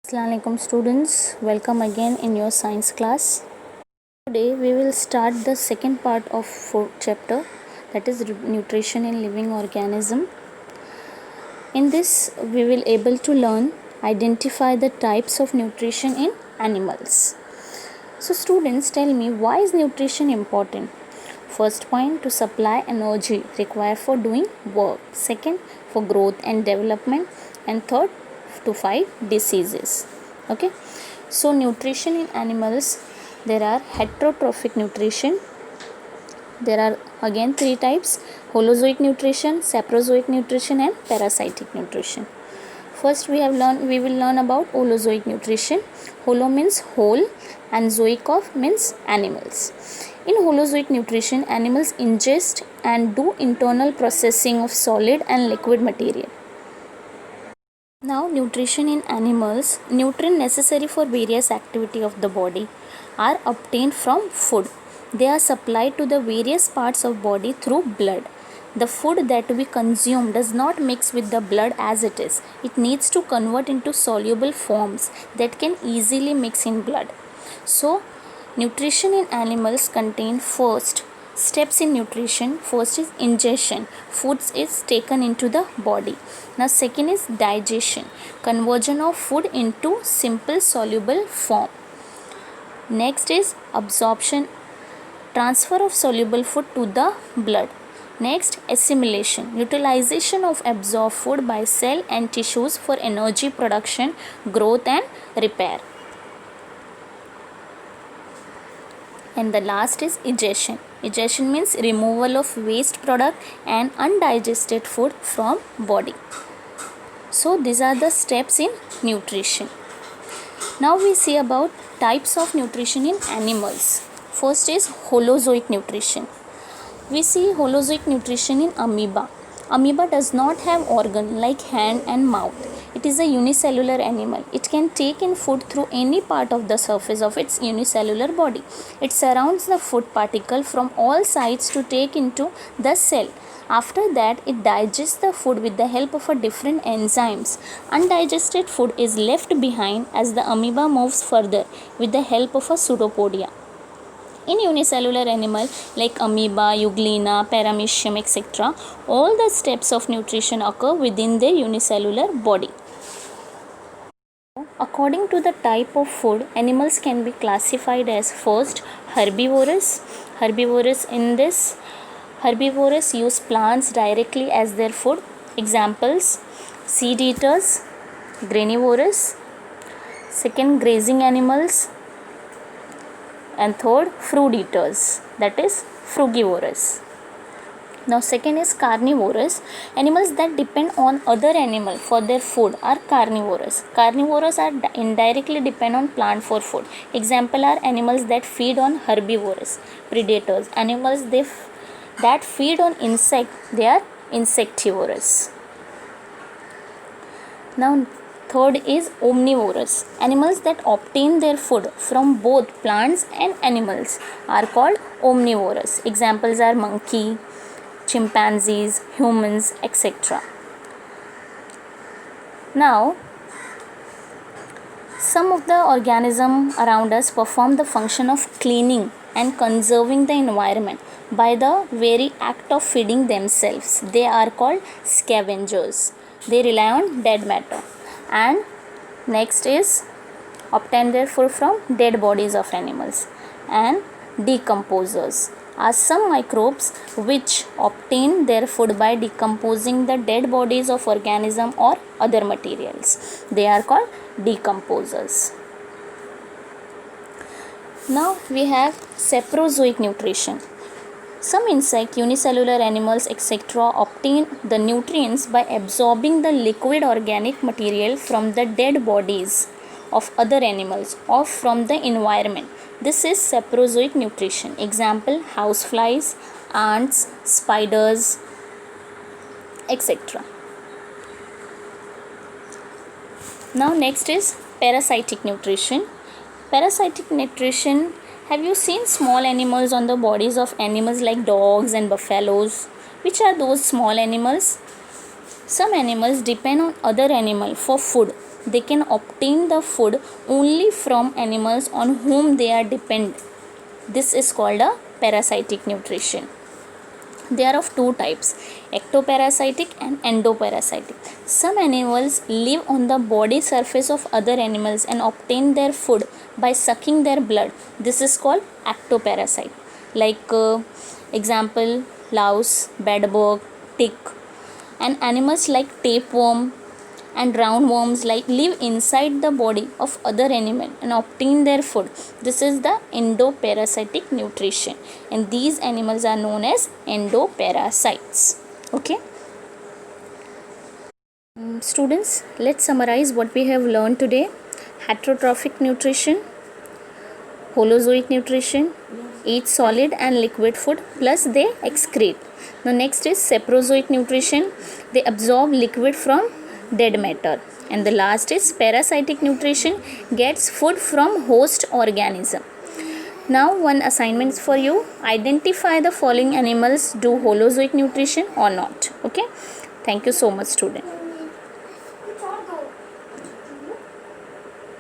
Assalamualaikum students, welcome again in your science class. Today we will start the second part of fourth chapter, that is nutrition in living organism. In this we will able to learn identify the types of nutrition in animals. So students, tell me, why is nutrition important? First point, to supply energy required for doing work. Second, for growth and development. And third, to fight diseases. Okay, so nutrition in animals, there are heterotrophic nutrition. There are again three types: holozoic nutrition, saprozoic nutrition, and parasitic nutrition. First we will learn about holozoic nutrition. Holo means whole and zoic of means animals. In holozoic nutrition, animals ingest and do internal processing of solid and liquid material. Now, nutrition in animals, nutrients necessary for various activity of the body are obtained from food. They are supplied to the various parts of body through blood. The food that we consume does not mix with the blood as it is. It needs to convert into soluble forms that can easily mix in blood. So, nutrition in animals contain first steps in nutrition. First is ingestion, food is taken into the body. Now second is digestion, conversion of food into simple soluble form. Next is absorption, transfer of soluble food to the blood. Next, assimilation, utilization of absorbed food by cell and tissues for energy production, growth and repair. And the last is egestion. Egestion means removal of waste product and undigested food from body. So these are the steps in nutrition. Now we see about types of nutrition in animals. First is holozoic nutrition. We see holozoic nutrition in amoeba. Amoeba does not have organ like hand and mouth. It is a unicellular animal. It can take in food through any part of the surface of its unicellular body. It surrounds the food particle from all sides to take into the cell. After that, it digests the food with the help of a different enzymes. Undigested food is left behind as the amoeba moves further with the help of a pseudopodia. In unicellular animal like amoeba, euglena, paramecium, etc., all the steps of nutrition occur within their unicellular body. According to the type of food, animals can be classified as first herbivorous. Herbivorous use plants directly as their food. Examples: seed eaters, granivorous. Second, grazing animals. And third, fruit eaters, that is frugivorous. Now second is carnivorous. Animals that depend on other animal for their food are carnivorous. Carnivores are indirectly depend on plant for food. Example are animals that feed on herbivorous predators. Animals that feed on insect, they are insectivorous. Now third is omnivorous. Animals that obtain their food from both plants and animals are called omnivorous. Examples are monkey, chimpanzees, humans, etc. Now, some of the organisms around us perform the function of cleaning and conserving the environment by the very act of feeding themselves. They are called scavengers. They rely on dead matter. And next is obtain their food from dead bodies of animals. And decomposers are some microbes which obtain their food by decomposing the dead bodies of organism or other materials. They are called decomposers. Now we have saprozoic nutrition. Some insect, unicellular animals, etc. obtain the nutrients by absorbing the liquid organic material from the dead bodies of other animals or from the environment. This is saprozoic nutrition. Example: houseflies, ants, spiders, etc. Now next is parasitic nutrition. Parasitic nutrition, have you seen small animals on the bodies of animals like dogs and buffaloes? Which are those small animals? Some animals depend on other animal for food. they can obtain the food only from animals on whom they are dependent. This is called a parasitic nutrition. They are of two types, ectoparasitic and endoparasitic. Some animals live on the body surface of other animals and obtain their food by sucking their blood. This is called ectoparasite. Like example, louse, bedbug, tick. And animals like tapeworm and roundworms like live inside the body of other animal and obtain their food. This is the endoparasitic nutrition, and these animals are known as endoparasites. Okay. Students, let's summarize what we have learned today. Heterotrophic nutrition, Holozoic nutrition, eat solid and liquid food plus they excrete. The next is Saprozoic nutrition, they absorb liquid from dead matter. And the last is parasitic nutrition, gets food from host organism. Now one assignment is for you, identify the following animals do Holozoic nutrition or not. Okay, thank you so much student.